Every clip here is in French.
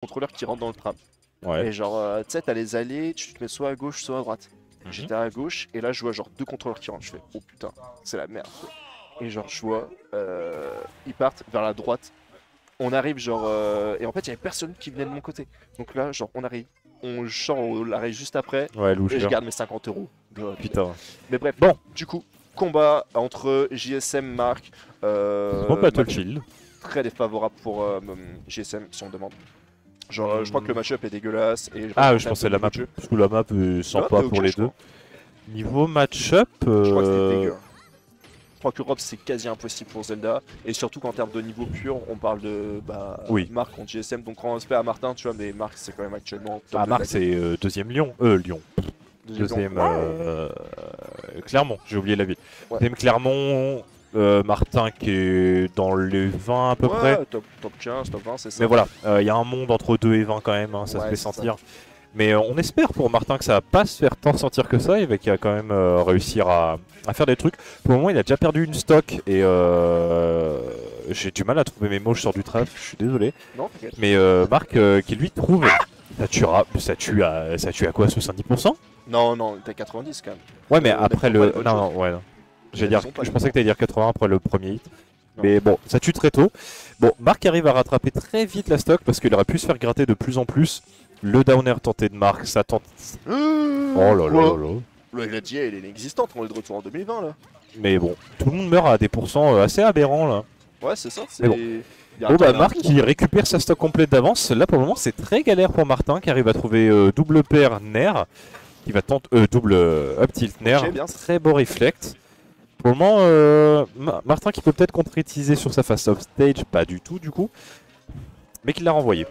contrôleurs qui rentrent dans le tram. Ouais. Et genre, tu sais, t'as les allées, tu te mets soit à gauche, soit à droite. J'étais à gauche, et là, je vois genre 2 contrôleurs qui rentrent. Je fais, oh putain, c'est la merde. Et genre, je vois, ils partent vers la droite. On arrive, genre, et en fait, il y avait personne qui venait de mon côté. Donc là, genre, on arrive. On l'arrête juste après, Ouais, et je loser. garde mes 50 euros. God. Putain. Mais bref, Bon. du coup, combat entre JSM, Marc. Bon Battlefield. Très défavorable pour GSM, si on demande. Genre, je crois que le match-up est dégueulasse. Et Ah, je pensais la map. Parce que la map est sympa pour les deux. Niveau match-up. Je crois que c'était dégueu. Je crois que Europe c'est quasi impossible pour Zelda. Et surtout qu'en termes de niveau pur, on parle de Marc contre GSM. Donc on respect à Martin, tu vois, mais Marc c'est quand même actuellement. Ah, Marc c'est deuxième Lyon. Lyon. Deuxième. Clermont, j'ai oublié la ville. Ouais. Deuxième Clermont. Martin qui est dans les 20 à peu près. Top 15, top 20, c'est ça. Mais voilà, il y a un monde entre 2 et 20 quand même, hein, ça se fait sentir. Ça. Mais on espère pour Martin que ça va pas se faire tant sentir que ça, et qu'il va quand même réussir à faire des trucs. Pour le moment, il a déjà perdu une stock et j'ai du mal à trouver mes mots, je sors du traf, je suis désolé. Non, mais Marc qui lui trouve, ça tue à quoi, 70%? Non, t'as 90 quand même. Ouais, mais après le. Non, ouais. Non. Je pensais que t'allais dire 80 après le premier hit. Non. Mais bon, ça tue très tôt. Bon, Marc arrive à rattraper très vite la stock parce qu'il aurait pu se faire gratter de plus en plus. Le downer tenté de Marc, ça tente. Oh là là là là. Le Gladier, il est inexistante, on est de retour en 2020 là. Mais bon, tout le monde meurt à des pourcents assez aberrants là. Ouais, c'est ça. Bon, bah Marc il récupère sa stock complète d'avance. Là pour le moment, c'est très galère pour Martin qui arrive à trouver double paire Nair. Qui va tenter double up tilt Nair. Très beau reflect. Pour le moment, Martin qui peut peut-être concrétiser sur sa face off stage, pas du tout du coup, mais qui l'a renvoyé.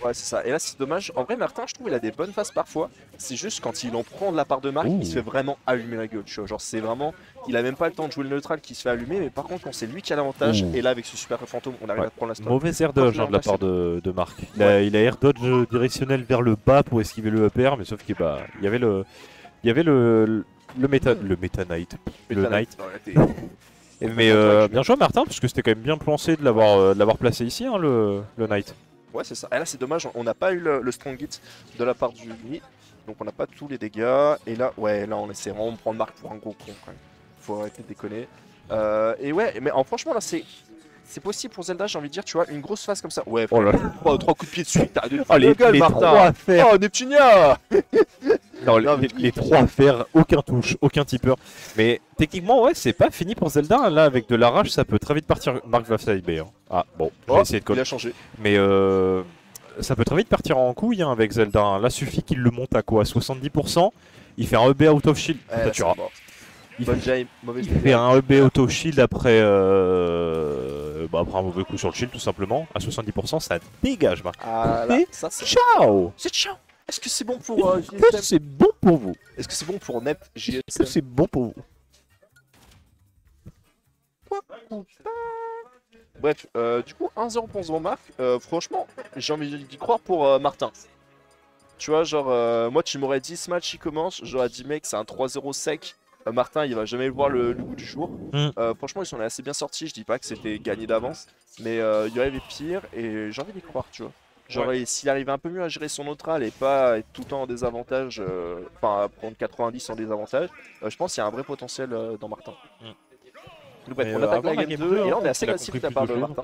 Ouais, c'est ça. Et là, c'est dommage. En vrai, Martin, je trouve il a des bonnes phases parfois. C'est juste quand il en prend de la part de Marc, il se fait vraiment allumer la gueule. Tu vois. Genre, c'est vraiment. Il a même pas le temps de jouer le neutral qui se fait allumer, mais par contre, quand c'est lui qui a l'avantage, et là, avec ce super fantôme, on arrive à prendre la stock. Mauvais air dodge de la part de Marc. Il a air dodge directionnel vers le bas pour esquiver le upper, mais sauf qu'il y avait le. Le Meta Knight. Le Knight. Mais bien joué Martin, parce que c'était quand même bien pensé de l'avoir placé ici, hein, le Knight. Ouais, c'est ça. Et là, c'est dommage, on n'a pas eu le strong hit de la part du mid, donc on n'a pas tous les dégâts. Et là, là, on essaie vraiment de prendre Marc pour un gros con quand même. Faut arrêter de déconner. Et ouais, mais franchement, là, c'est possible pour Zelda, j'ai envie de dire, tu vois, une grosse phase comme ça. Ouais, oh là. 3 coups de pied de suite, t'as de les gueule, Martin. Oh, Neptunia. Non, les 3 à faire, aucun touche, aucun tipper. Mais techniquement, ouais, c'est pas fini pour Zelda. Là, avec de la rage, ça peut très vite partir. Marc va side B. Hein. Ah, bon, je vais essayer de coller. Il a changé. Mais ça peut très vite partir en couille hein, avec Zelda. Hein. Là, suffit qu'il le monte à quoi, 70%. Il fait un EB out of shield. Ça tuera. Il fait un EB auto shield après, après un mauvais coup sur le shield tout simplement. À 70%, ça dégage Marc. Ah là, ça c'est... Ciao. C'est ciao. Est-ce que c'est bon pour JSM? Est-ce que c'est bon pour vous? Est-ce que c'est bon pour Nep JSM? Est-ce que c'est bon pour vous? Bref, du coup 1-0 pour Zomar. Franchement, j'ai envie d'y croire pour Martin. Tu vois, genre, moi tu m'aurais dit ce match il commence, j'aurais dit mec c'est un 3-0 sec. Martin il va jamais voir le goût du jour. Franchement ils sont assez bien sortis, je dis pas que c'était gagné d'avance, mais il y avait pire et j'ai envie d'y croire, tu vois. Genre s'il arrive un peu mieux à gérer son neutral et pas être tout le temps en désavantage, enfin prendre 90 en désavantage, je pense qu'il y a un vrai potentiel dans Martin. Donc, bref, on attaque la game 2 et là on est assez classique de la part de Martin.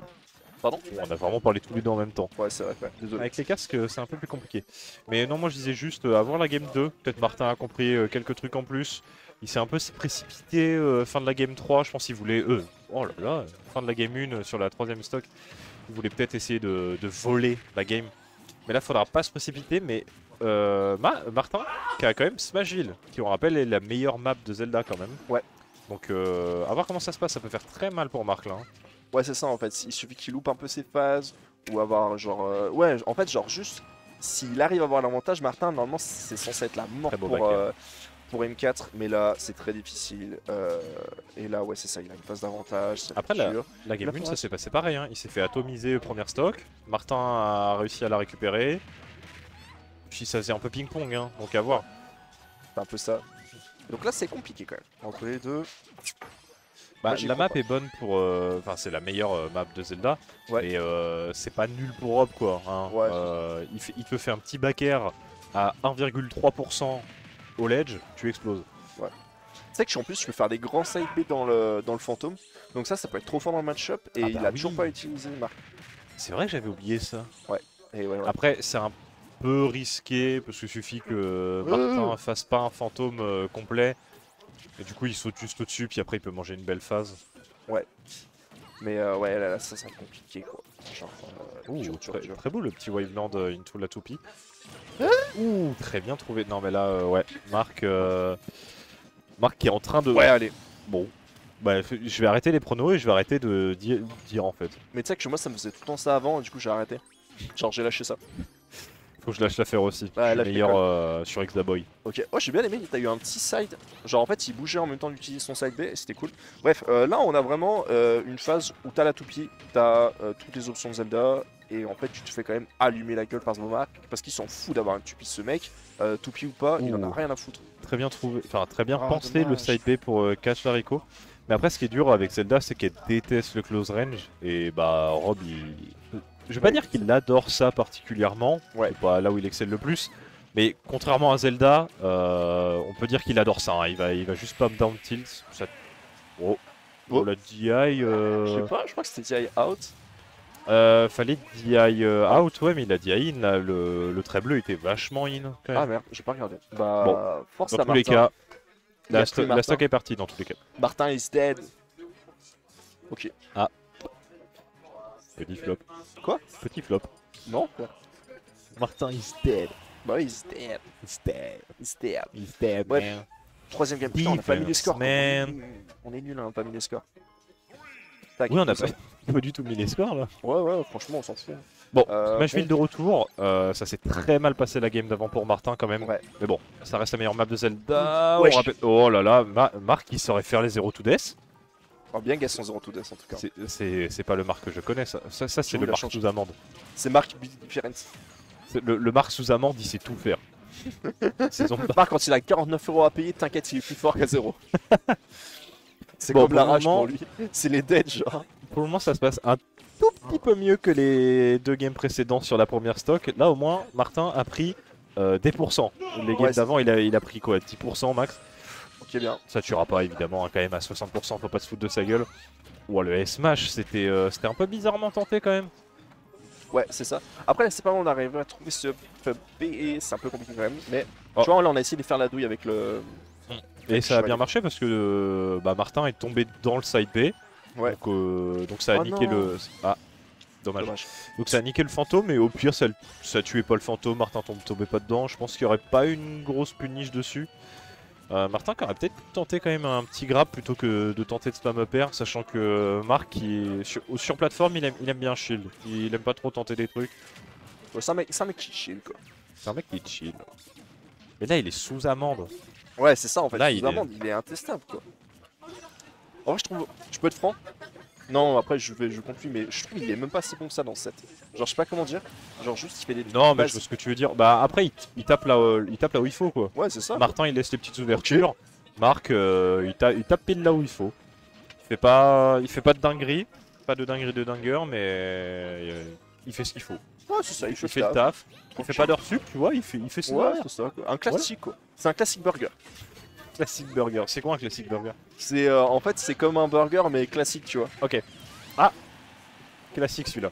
Pardon ? On a vraiment parlé tous les deux en même temps. Ouais, c'est vrai, désolé. Avec les casques, c'est un peu plus compliqué. Mais non, moi je disais juste avoir la game 2. Peut-être Martin a compris quelques trucs en plus. Il s'est un peu précipité fin de la game 3. Je pense qu'il voulait. Oh là là, fin de la game 1 sur la 3ème stock. Il voulait peut-être essayer de voler la game. Mais là, il faudra pas se précipiter. Mais Martin, qui a quand même Smashville, qui on rappelle est la meilleure map de Zelda quand même. Ouais. Donc à voir comment ça se passe. Ça peut faire très mal pour Marc là. Hein. Ouais, c'est ça en fait. Il suffit qu'il loupe un peu ses phases ou avoir genre. Ouais, en fait, genre juste s'il arrive à avoir l'avantage, Martin, normalement, c'est censé être la mort pour M4, mais là, c'est très difficile. Et là, ouais, c'est ça, il a une phase d'avantage. Après, la game 1, ça s'est passé pareil. Hein. Il s'est fait atomiser première stock. Martin a réussi à la récupérer. Puis ça faisait un peu ping-pong, hein, donc à voir. C'est un peu ça. Donc là, c'est compliqué quand même. Entre les deux. Bah, Moi, j'y la crois map pas. est bonne pour. Enfin, c'est la meilleure map de Zelda. Ouais. Mais c'est pas nul pour Rob, quoi. Hein. Ouais. Il te fait un petit back air à 1,3% au ledge, tu exploses. Tu sais que en plus, je peux faire des grands side B dans le fantôme. Donc ça peut être trop fort dans le match-up. Et Ah il bah a toujours oui. pas utilisé Marc. C'est vrai que j'avais oublié ça. Et ouais. Après, c'est un peu risqué parce qu'il suffit que Martin fasse pas un fantôme complet. Et du coup, il saute juste au-dessus, puis après, il peut manger une belle phase. Mais ouais, là, ça semble compliqué quoi. Genre, dur. Très beau le petit Waveland into la toupie. Ouh, très bien trouvé. Non, mais là, ouais, Marc qui est en train de. Ouais, allez. Bon, bah, je vais arrêter les pronos et je vais arrêter de dire en fait. Mais tu sais que moi, ça me faisait tout le temps ça avant, et du coup, j'ai arrêté. Genre, j'ai lâché ça. Faut que je lâche l'affaire aussi. Ouais, je suis lâche meilleur sur X-Boy. Ok, oh j'ai bien aimé, t'as eu un petit side, genre en fait il bougeait en même temps d'utiliser son side B et c'était cool. Bref, là on a vraiment une phase où t'as la toupie, t'as toutes les options de Zelda et en fait tu te fais quand même allumer la gueule par Zmomark parce qu'il s'en fout d'avoir une toupie ce mec, toupie ou pas, il en a Ouh. rien à foutre. Très bien trouvé, enfin très bien Ah, pensé le dommage. side B pour catch Lariko. Mais après, ce qui est dur avec Zelda, c'est qu'elle déteste le close range. Et bah, Rob, je vais pas dire qu'il adore ça particulièrement. Ouais. C'est pas là où il excelle le plus. Mais contrairement à Zelda, on peut dire qu'il adore ça. Hein. Il va juste pas down tilt. Ça... Oh. Oh. La DI. Je sais pas, je crois que c'était DI out. Fallait DI out, ouais, mais il a DI in. Là, le trait bleu était vachement in. Quand même. Ah merde, j'ai pas regardé. Bah, Bon, force dans à tous les Martin. cas, Il y a la, plus la Martin. stock est partie dans tous les cas. Martin is dead. Ok. Petit flop. Quoi? Petit flop. Non? Martin is dead. Bah oui, he's dead. He's dead. He's dead. He's dead, Ouais. man. Troisième game, putain, on a pas mis les Defense, scores. man. On est nul, hein, on a pas mis les scores. Tac, Oui, on a ça. pas du tout mis les scores là. Ouais, franchement, on s'en fout. Bon, bon. Smashville de retour. Ça s'est très mal passé la game d'avant pour Martin quand même. Ouais. Mais bon, ça reste la meilleure map de Zelda. Wesh. On rappelle... Oh là là, Marc il saurait faire les 0 to death. On va bien Gaston 0 to death en tout cas. C'est pas le Marc que je connais, ça c'est Je le vous la Marc change. sous amende. C'est Marc Difference. Le Marc sous amende, il sait tout faire. Saison de Marc, quand il a 49 € à payer, t'inquiète, il est plus fort qu'à 0. C'est Bon, comme pour la le rage moment- pour lui. C'est les dead, genre. Pour le moment, ça se passe un tout petit peu mieux que les deux games précédents sur la première stock. Là, au moins, Martin a pris des pourcents. Les games Ouais, d'avant, il a pris quoi 10% max. Ok, bien. Ça tuera pas, évidemment, hein, quand même à 60%, faut pas se foutre de sa gueule. Ouah, le S-Smash, c'était un peu bizarrement tenté quand même. Ouais, c'est ça. Après, là, c'est pas mal, on arrive à trouver ce B et c'est un peu compliqué quand même. Mais Oh. tu vois, là, on a essayé de faire la douille avec le. Et ça a Chevalier. bien marché parce que Martin est tombé dans le side B. Ouais. Donc ça a Oh niqué non. le. Ah, dommage. Dommage. Donc ça a niqué le fantôme et au pire ça tuait pas le fantôme, Martin tombait pas dedans. Je pense qu'il y aurait pas une grosse puniche dessus. Martin qui aurait peut-être tenté quand même un petit grab plutôt que de tenter de spam up air, sachant que Marc qui est sur plateforme il aime bien shield. Il aime pas trop tenter des trucs. Ouais, c'est un mec qui chill, quoi. C'est un mec qui est chill. Mais là il est sous amende. Ouais, c'est ça en fait. Là, Sous il est- amende, il est intestable, quoi. En vrai, je trouve. Je peux être franc. Non, après, je compte lui, mais je trouve qu'il est même pas si bon que ça dans ce set. Genre, je sais pas comment dire. Genre, juste, il fait des. Non mais bases. je vois ce que tu veux dire. Bah après il tape là où il faut quoi. Ouais, c'est ça. Martin il laisse les petites ouvertures. Marc il tape pile là où il faut. Il fait pas de dinguerie. Pas de dinguerie de dingueur mais il fait ce qu'il faut. Ouais, c'est ça, il fait, Il fait le taf. Il fait Tranquille. pas d'heure sup, tu vois, il fait son Ouais, horaire. c'est ça, quoi. Un classique, quoi. C'est un classique burger. Classic burger. C'est quoi un classic burger? C'est en fait, c'est comme un burger, mais classique, tu vois. Ok. Ah, classique celui-là.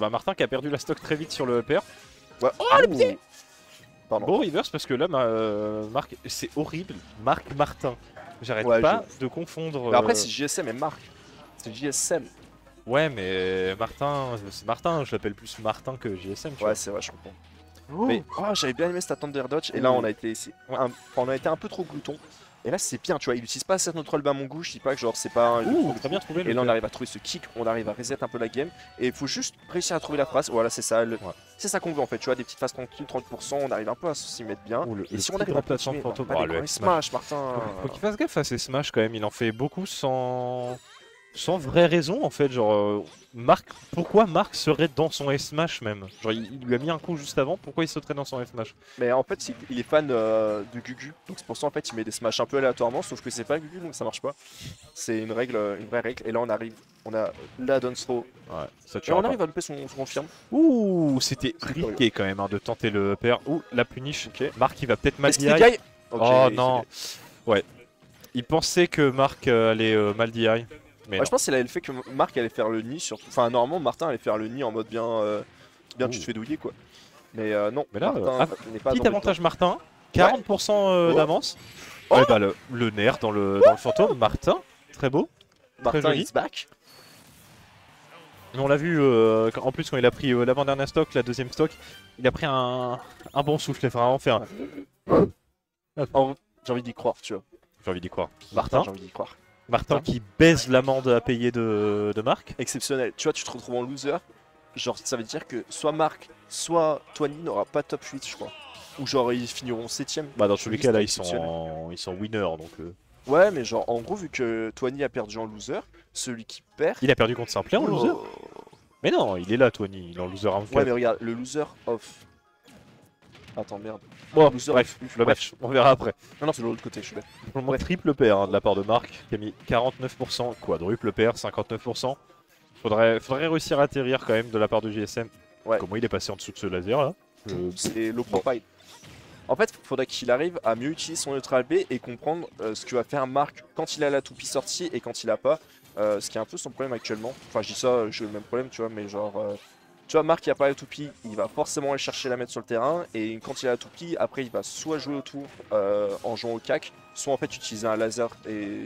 Martin qui a perdu la stock très vite sur le upper. Ouais. Oh, Ah, le pied. Pardon. Bon reverse parce que là, Marc, c'est horrible. Marc Martin. J'arrête Ouais, pas de confondre. Mais après, c'est JSM et Marc. C'est JSM. Ouais, mais Martin, c'est Martin. Je l'appelle plus Martin que JSM. Tu Ouais, c'est vrai, je comprends. Mais- Mais j'avais bien aimé cette Thunder Dodge. Et là, on a été, on a été un peu trop glouton. Et là, c'est bien, tu vois. Il utilise pas cette notre à mon goût. Je dis pas que genre c'est pas un. Ouh, très bien trouvé. Et là, on arrive à trouver ce kick, on arrive à reset un peu la game. Et il faut juste réussir à trouver la phrase. Voilà, c'est ça. C'est ça qu'on veut en fait. Tu vois, des petites phases tranquilles, 30%. On arrive un peu à s'y mettre bien. Et si on arrive à plateforme continuer, fantôme, bah, le des X Smash, Martin. Faut qu'il fasse gaffe à ses smash quand même. Il en fait beaucoup sans sans vraie raison en fait. Genre, Marc, pourquoi Marc serait dans son S-Smash même? Genre, il lui a mis un coup juste avant, pourquoi il sauterait dans son S-Smash? Mais en fait, il est fan de Gugu, donc c'est pour ça en fait il met des smash un peu aléatoirement, sauf que c'est pas Gugu donc ça marche pas. C'est une règle, une vraie règle. Et là on arrive, on a la Dance Throw. Ouais, ça Et tuera on pas. arrive à louper son confirme. Ouh, c'était C'est risqué quand même hein, de tenter le pair. Ouh, la punish. Ok. Marc, il va peut-être mal Est-ce DI. qu'il gagne? Ok, Oh il non. Ouais. Il pensait que Marc allait mal DI. Mais Ouais, non. je pense qu'il avait le fait que Marc allait faire le nid surtout. Enfin, normalement, Martin allait faire le nid en mode bien, bien tu Ouh. te fais douiller quoi. Mais non, Mais là, Martin n'est pas petit dans le avantage Martin. 40% Oh. d'avance. Oh. Ouais, bah le nerf dans le fantôme. Martin, très beau. plan. Très Martin joli. is back. Mais on l'a vu, en plus quand il a pris l'avant-dernier stock, la deuxième stock, il a pris un bon souffle, il a vraiment fait un... J'ai envie d'y croire, tu vois. J'ai envie d'y croire. Martin, j'ai envie d'y croire. Martin qui baise l'amende à payer de Marc. Exceptionnel. Tu vois, tu te retrouves en loser. Genre, ça veut dire que soit Marc, soit Tony n'aura pas top 8, je crois. Ou genre, ils finiront 7ème. Bah dans tous les cas là, ils exceptionnel. sont winners donc... Ouais, mais genre, en gros, vu que Tony a perdu en loser, celui qui perd. Il a perdu contre Simplet en loser. Oh. Mais non, il est là Tony, il est en loser en Ouais, mais regarde, le loser off. Attends, merde. Bon, loser bref, off. le match, on verra après. Non, non, c'est de l'autre côté, je suis bête. Pour le moment, triple pair hein, de la part de Marc, qui a mis 49%, quadruple pair, 59%. Faudrait réussir à atterrir quand même de la part de JSM. Ouais. Comment il est passé en dessous de ce laser là? C'est low profile. En fait, il faudrait qu'il arrive à mieux utiliser son neutral B et comprendre ce que va faire Marc quand il a la toupie sortie et quand il a pas. Ce qui est un peu son problème actuellement. Enfin, je dis ça, j'ai le même problème, tu vois, mais genre. Tu vois, Marc, il a pas la toupie, il va forcément aller chercher la mettre sur le terrain. Et quand il a la toupie, après, il va soit jouer autour en jouant au cac, soit en fait utiliser un laser. Et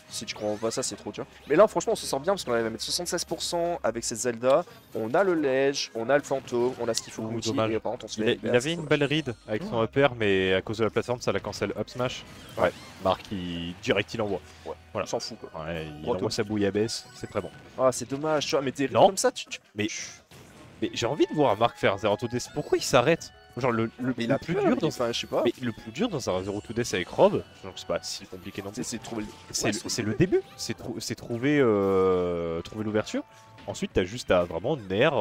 si tu comprends pas ça, c'est trop, tu vois. Mais là, franchement, on se sort bien parce qu'on arrive à mettre 76% avec cette Zelda. On a le ledge, on a le fantôme, on a ce qu'il faut Ouh, outil. dommage. Et par contre, on se Il, fait il avait une belle read avec son upper, mais à cause de la plateforme, ça la cancel up smash. Ouais, Marc, direct, il envoie. Ouais, Voilà. on s'en fout, quoi. Ouais, il Roto. envoie sa bouillabaisse, c'est très bon. Ah, c'est dommage, tu vois, mais des Non. comme ça, Mais j'ai envie de voir Marc faire 0-2 death. Pourquoi il s'arrête? Genre le Mais il a plus peur, dur lui, dans enfin, je sais pas. mais le plus dur dans un 0-2 death avec Rob, genre c'est pas si compliqué non plus. C'est trouver le. C'est le début, c'est trouver l'ouverture. Ensuite, t'as juste à vraiment nerf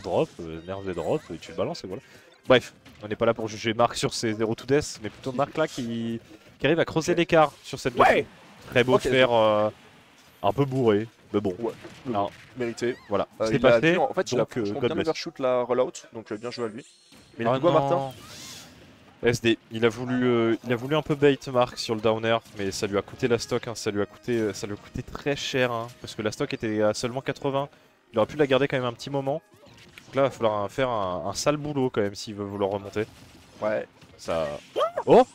drop, nerf Z drop, et tu le balances et voilà. Bref, on n'est pas là pour juger Marc sur ses 0 to death, mais plutôt Marc là qui arrive à creuser l'écart sur cette Ouais. Très beau Ok. faire un peu bourré, mais bon. Ouais, Alors, mérité. voilà, Il c'était a passé, vu, en fait, il a donc franchement God bien bless. overshoot la rollout, donc bien joué à lui. Mais Ah du coup, Martin. non. SD, il a voulu un peu bait Marc sur le downer, mais ça lui a coûté la stock, hein, ça lui a coûté très cher, hein, parce que la stock était à seulement 80. Il aurait pu la garder quand même un petit moment. Donc là, il va falloir faire un sale boulot quand même s'il veut vouloir remonter. Ouais. Ça. Oh.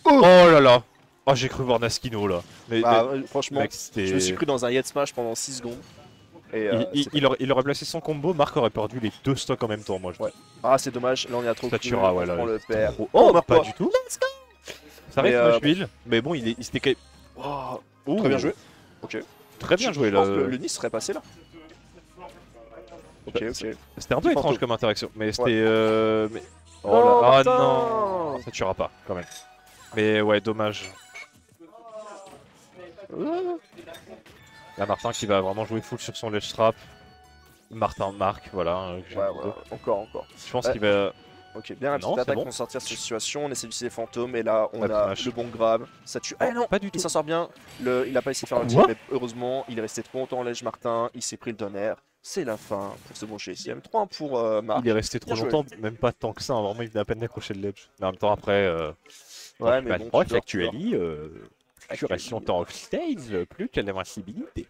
Oh là là. Oh, j'ai cru voir Naskino là. Mais, Bah, franchement, mec, c'était. je me suis pris dans un Yet Smash pendant 6 secondes. Et, il aurait placé son combo, Marc aurait perdu les deux stocks en même temps, moi je Ouais. Ah, c'est dommage, là on est à trop. Ça tuera, ouais, on là. prend le père. Oh, on meurt pas pas. du tout. Ça Mais, reste build, mais bon, il s'était quand même. Oh, Ouh. très bien joué. Ok. Très bien joué Je là. pense que le Nice serait passé là. Ok, ok. C'était un peu Petit étrange fantôme. comme interaction, mais c'était. Mais... Oh Non, là, ah Martin. non, ça tuera pas quand même. Mais ouais, dommage. Là, Martin qui va vraiment jouer full sur son ledge trap. Martin Marc, voilà. Que j'aime Ouais, beaucoup. ouais, encore, encore. Je pense qu'il va. Ok, bien la Non, petite c'est attaque bon. pour sortir de cette situation. On essaie d'utiliser les fantômes et là on Ouais, a dommage. le bon grab. Ça tue. Ah non, Pas du tout. il s'en sort bien. Il a pas essayé de faire un Quoi tir, mais heureusement il est resté trop longtemps en ledge Martin. Il s'est pris le donner. C'est la fin pour ce bon GSM. 3 pour Marc. Il est resté trop Bien joué. longtemps, même pas tant que ça. Hein, vraiment, il venait à peine d'accrocher le ledge. Mais en même temps, après. Ouais, mais bon, tu dors, actually, plus reste longtemps off stage, plus tu as l'invincibilité.